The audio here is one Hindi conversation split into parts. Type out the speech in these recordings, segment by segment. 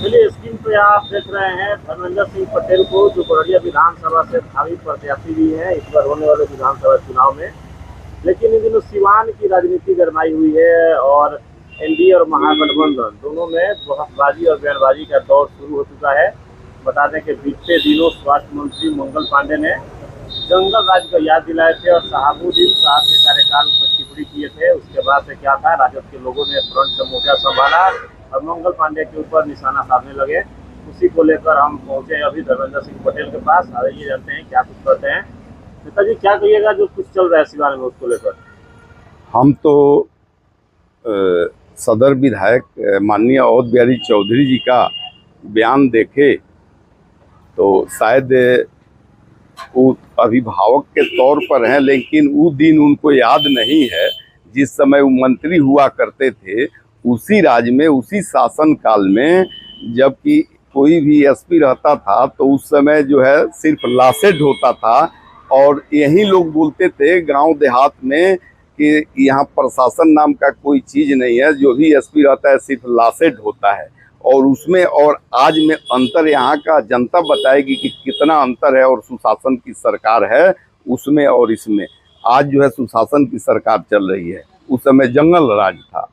चलिए स्क्रीन पे आप देख रहे हैं धर्मेंद्र सिंह पटेल को, जो बड़ौदा विधानसभा से भावी प्रत्याशी भी है इस बार होने वाले विधानसभा चुनाव में। लेकिन इन दिनों सिवान की राजनीति गरमाई हुई है और एनडीए और महागठबंधन दोनों में बहसबाजी और बयानबाजी का दौर शुरू हो चुका है। बता दें कि बीते दिनों स्वास्थ्य मंत्री मंगल पांडे ने जंगल राज को याद दिलाए थे और शहाबुद्दीन साहब के कार्यकाल पर टिप्पणी किए थे। उसके बाद से क्या था, राजद के लोगों ने फ्रंट से मोर्चा संभाला और मंगल पांडे के ऊपर निशाना साधने लगे। उसी को लेकर हम पहुंचे अभी धर्मेंद्र सिंह पटेल के पास। आइए जानते हैं क्या कुछ कहते हैं। नेताजी क्या कहिएगा जो कुछ चल रहा है सिवान में, उसको लेकर? हम तो सदर विधायक माननीय अवध बिहारी चौधरी जी का बयान देखे तो शायद वो अभिभावक के तौर पर हैं, लेकिन वो दिन उनको याद नहीं है जिस समय वो मंत्री हुआ करते थे। उसी राज्य में, उसी शासन काल में जबकि कोई भी एसपी रहता था तो उस समय जो है सिर्फ लाशें ढोता था और यही लोग बोलते थे गांव देहात में कि यहाँ प्रशासन नाम का कोई चीज़ नहीं है, जो भी एसपी रहता है सिर्फ लाशें ढोता है। और उसमें और आज में अंतर यहाँ का जनता बताएगी कि कितना अंतर है और सुशासन की सरकार है उसमें और इसमें। आज जो है सुशासन की सरकार चल रही है, उस समय जंगल राज था।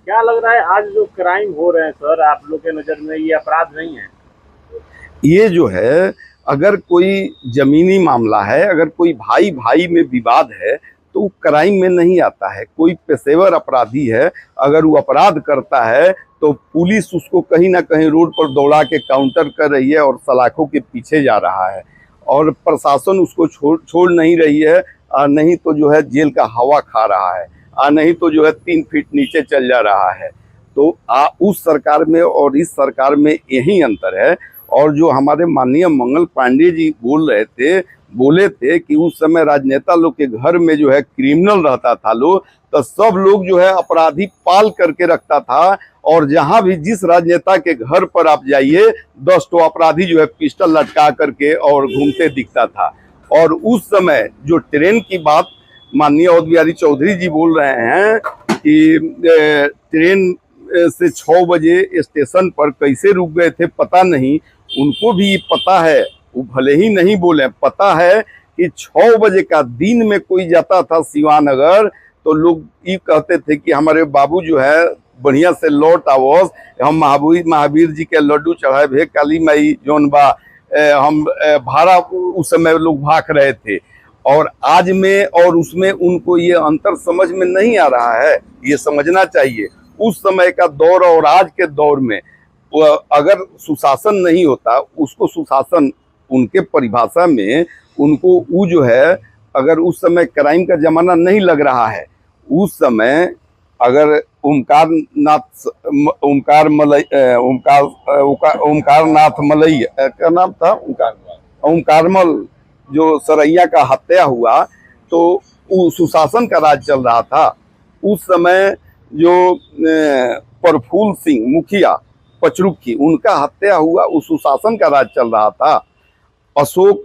क्या लग रहा है आज जो क्राइम हो रहे हैं सर, आप लोग के नज़र में ये अपराध नहीं है? ये जो है अगर कोई जमीनी मामला है, अगर कोई भाई भाई में विवाद है तो क्राइम में नहीं आता है। कोई पेशेवर अपराधी है, अगर वो अपराध करता है तो पुलिस उसको कहीं ना कहीं रोड पर दौड़ा के काउंटर कर रही है और सलाखों के पीछे जा रहा है और प्रशासन उसको छोड़ नहीं रही है। नहीं तो जो है जेल का हवा खा रहा है, नहीं तो जो है 3 फीट नीचे चल जा रहा है। तो उस सरकार में और इस सरकार में यही अंतर है। और जो हमारे माननीय मंगल पांडे जी बोले थे कि उस समय राजनेता लोग के घर में जो है क्रिमिनल रहता था लोग, तो सब लोग जो है अपराधी पाल करके रखता था और जहां भी जिस राजनेता के घर पर आप जाइए 10 तो अपराधी जो है पिस्टल लटका करके और घूमते दिखता था। और उस समय जो ट्रेन की बात माननीय अवध बिहारी चौधरी जी बोल रहे हैं कि ट्रेन से 6 बजे स्टेशन पर कैसे रुक गए थे पता नहीं, उनको भी पता है, वो भले ही नहीं बोले, पता है कि 6 बजे का दिन में कोई जाता था सिवान अगर, तो लोग ये कहते थे कि हमारे बाबू जो है बढ़िया से लौट आवस, हम महावीर जी के लड्डू चढ़ाए भे काली माई जोन बा, हम भाड़ा उस समय लोग भाग रहे थे। और आज में और उसमें उनको ये अंतर समझ में नहीं आ रहा है। ये समझना चाहिए उस समय का दौर और आज के दौर में अगर सुशासन नहीं होता, उसको सुशासन उनके परिभाषा में उनको वो जो है, अगर उस समय क्राइम का जमाना नहीं लग रहा है, उस समय अगर ओमकारनाथ मलई का नाम था, ओमकारमल जो सरैया का हत्या हुआ तो सुशासन का राज चल रहा था। उस समय जो प्रफुल्ल सिंह मुखिया पचरुखी, उनका हत्या हुआ, उस सुशासन का राज चल रहा था। अशोक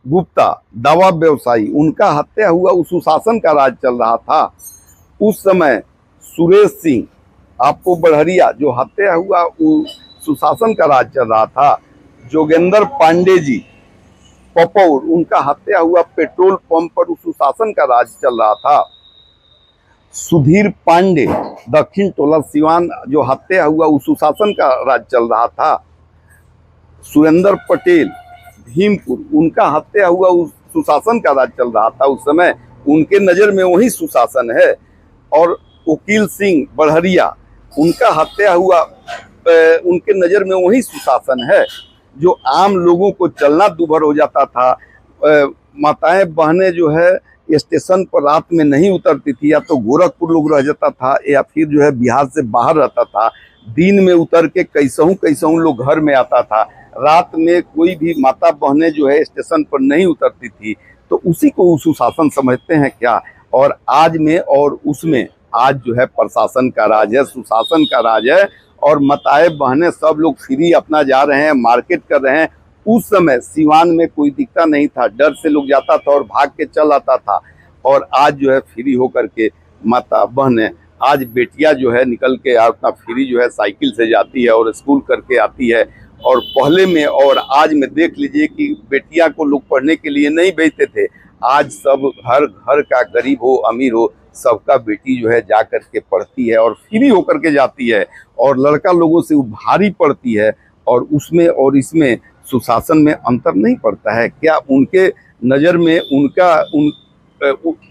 गुप्ता दवा व्यवसायी, उनका हत्या हुआ, उस सुशासन का राज चल रहा था। उस समय सुरेश सिंह आपको बढ़रिया जो हत्या हुआ, उस सुशासन का राज चल रहा था। जोगेंद्र पांडे जी पपौर, उनका हत्या हुआ पेट्रोल पंप पर, उस सुशासन का राज चल रहा था। सुधीर पांडे दक्षिण टोला सिवान जो हत्या हुआ, उस सुशासन का राज चल रहा था। सुरेंद्र पटेल भीमपुर, उनका हत्या हुआ, उस सुशासन का राज चल रहा था। उस समय उनके नज़र में वही सुशासन है। और वकील सिंह बढ़रिया, उनका हत्या हुआ, उनके नज़र में वही सुशासन है। जो आम लोगों को चलना दूभर हो जाता था, माताएं बहनें जो है स्टेशन पर रात में नहीं उतरती थी, या तो गोरखपुर लोग रह जाता था या फिर जो है बिहार से बाहर रहता था। दिन में उतर के कैसहूँ लोग घर में आता था। रात में कोई भी माता बहनें जो है स्टेशन पर नहीं उतरती थी। तो उसी को सुशासन समझते हैं क्या? और आज में और उसमें आज जो है प्रशासन का राज है, सुशासन का राज है। और माताएं बहनें सब लोग फ्री अपना जा रहे हैं, मार्केट कर रहे हैं। उस समय सिवान में कोई दिखता नहीं था, डर से लोग जाता था और भाग के चल आता था। और आज जो है फ्री होकर के माता बहनें आज बेटियां जो है निकल के अपना फ्री जो है साइकिल से जाती है और स्कूल करके आती है। और पहले में और आज में देख लीजिए कि बेटियां को लोग पढ़ने के लिए नहीं भेजते थे। आज सब हर घर का गरीब हो अमीर हो सबका बेटी जो है जा करके पढ़ती है और फ्री होकर के जाती है। और लड़का लोगों से वो भारी पड़ती है। और उसमें और इसमें सुशासन में अंतर नहीं पड़ता है क्या? उनके नज़र में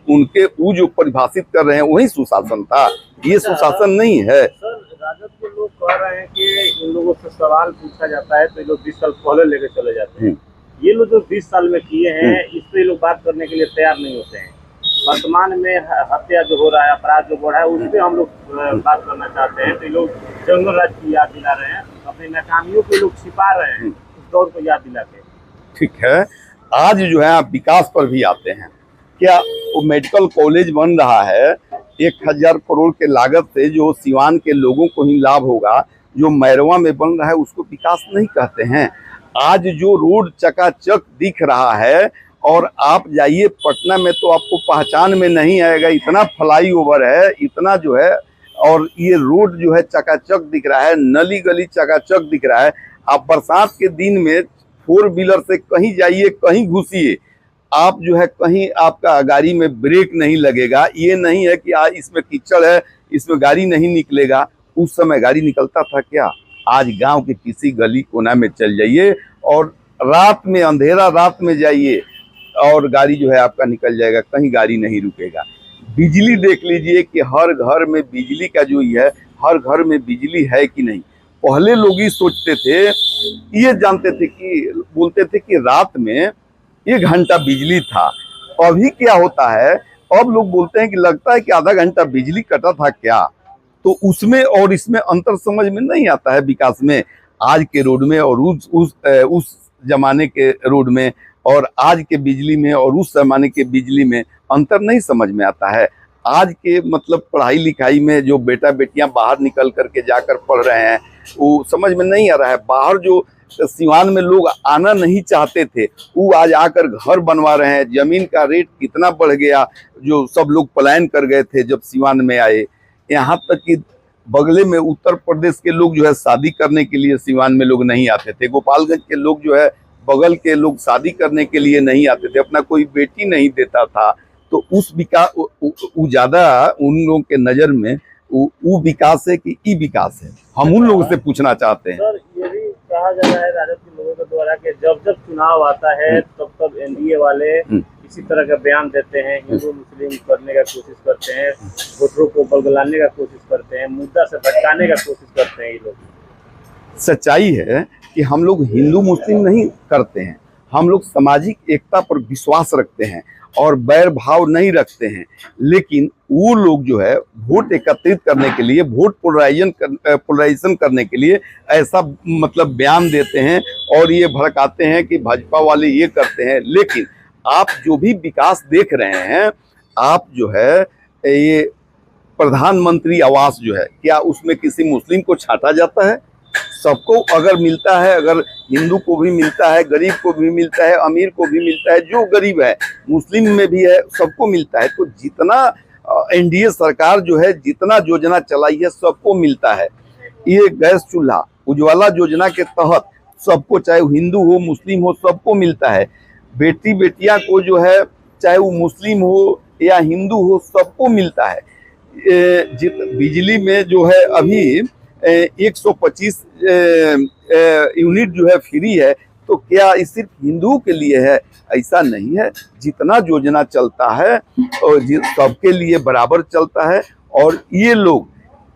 उनके वो जो परिभाषित कर रहे हैं वही सुशासन था, ये सुशासन नहीं है। सर, राजद के लोग कह रहे हैं कि इन लोगों से सवाल पूछा जाता है तो ये लोग 20 साल पहले लेके चले जाते हैं। ये लोग जो 20 साल में किए हैं इस पे लोग बात करने के लिए तैयार नहीं होते हैं। वर्तमान में हत्या जो हो रहा है, अपराध जो बढ़ा है, उस पर हम लोग बात करना चाहते हैं। तो ये लोग जंगल राज की याद दिला रहे हैं, अपनी नाकामियों को लोग छिपा रहे हैं उस दौर को याद दिला के। ठीक है, आज जो है आप विकास पर भी आते हैं। क्या वो मेडिकल कॉलेज बन रहा है 1000 करोड़ के लागत से, जो सिवान के लोगों को ही लाभ होगा, जो मैरवा में बन रहा है उसको विकास नहीं कहते हैं। आज जो रोड चकाचक दिख रहा है और आप जाइए पटना में तो आपको पहचान में नहीं आएगा, इतना फ्लाईओवर है, इतना जो है, और ये रोड जो है चकाचक दिख रहा है, नली गली चकाचक दिख रहा है। आप बरसात के दिन में 4 व्हीलर से कहीं जाइए कहीं घुसिए, आप जो है कहीं आपका गाड़ी में ब्रेक नहीं लगेगा। ये नहीं है कि आज इसमें कीचड़ है इसमें गाड़ी नहीं निकलेगा। उस समय गाड़ी निकलता था क्या? आज गांव के किसी गली कोना में चल जाइए और रात में, अंधेरा रात में जाइए और गाड़ी जो है आपका निकल जाएगा, कहीं गाड़ी नहीं रुकेगा। बिजली देख लीजिए कि हर घर में बिजली का जो है, हर घर में बिजली है कि नहीं। पहले लोग ही सोचते थे, ये जानते थे कि बोलते थे कि रात में 1 घंटा बिजली था। अभी क्या होता है, अब लोग बोलते हैं कि लगता है कि आधा घंटा बिजली कटा था क्या। तो उसमें और इसमें अंतर समझ में नहीं आता है विकास में। आज के रोड में और उस जमाने के रोड में और आज के बिजली में और उस जमाने के बिजली में अंतर नहीं समझ में आता है। आज के मतलब पढ़ाई लिखाई में जो बेटा बेटियां बाहर निकल करके जाकर पढ़ रहे हैं वो समझ में नहीं आ रहा है। बाहर जो सिवान में लोग आना नहीं चाहते थे वो आज आकर घर बनवा रहे हैं। जमीन का रेट कितना बढ़ गया, जो सब लोग पलायन कर गए थे जब सिवान में आए। यहाँ तक कि बगले में उत्तर प्रदेश के लोग जो है शादी करने के लिए सिवान में लोग नहीं आते थे। गोपालगंज के लोग जो है, बगल के लोग शादी करने के लिए नहीं आते थे, अपना कोई बेटी नहीं देता था। तो उस विकास ज्यादा उन लोगों के नजर में वो विकास है कि ई विकास है, हम उन लोगों से पूछना चाहते हैं। सर, ये भी कहा जा रहा है राजद के लोगों के द्वारा कि जब जब चुनाव आता है तब एनडीए वाले इसी तरह का बयान देते हैं, हिंदू मुस्लिम करने का कोशिश करते हैं, वोटरों को बलगलाने का कोशिश करते हैं, मुद्दा से भटकाने का कोशिश करते हैं। ये लोग, सच्चाई है कि हम लोग हिंदू मुस्लिम नहीं करते हैं, हम लोग सामाजिक एकता पर विश्वास रखते हैं और बैर भाव नहीं रखते हैं। लेकिन वो लोग जो है वोट एकत्रित करने के लिए, वोट पोलराइजेशन करने के लिए ऐसा मतलब बयान देते हैं और ये भड़काते हैं कि भाजपा वाले ये करते हैं। लेकिन आप जो भी विकास देख रहे हैं, आप जो है ये प्रधानमंत्री आवास जो है, क्या उसमें किसी मुस्लिम को छांटा जाता है? सबको अगर मिलता है, अगर हिंदू को भी मिलता है, गरीब को भी मिलता है, अमीर को भी मिलता है, जो गरीब है मुस्लिम में भी है, सबको मिलता है। तो जितना एनडीए सरकार जो है जितना योजना चलाई है सबको मिलता है। ये गैस चूल्हा उज्ज्वला योजना के तहत सबको, चाहे हिंदू हो मुस्लिम हो, सबको मिलता है। बेटी बेटियां को जो है चाहे वो मुस्लिम हो या हिंदू हो सबको मिलता है। बिजली में जो है अभी 125 यूनिट जो है फ्री है। तो क्या ये सिर्फ हिंदुओं के लिए है? ऐसा नहीं है, जितना योजना चलता है और सबके लिए बराबर चलता है। और ये लोग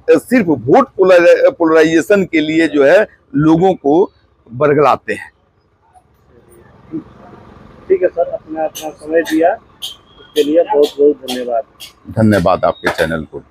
सिर्फ वोट पोलराइजेशन के लिए जो है लोगों को बरगलाते हैं। ठीक है सर, अपना समय दिया उसके लिए बहुत बहुत धन्यवाद। धन्यवाद आपके चैनल को।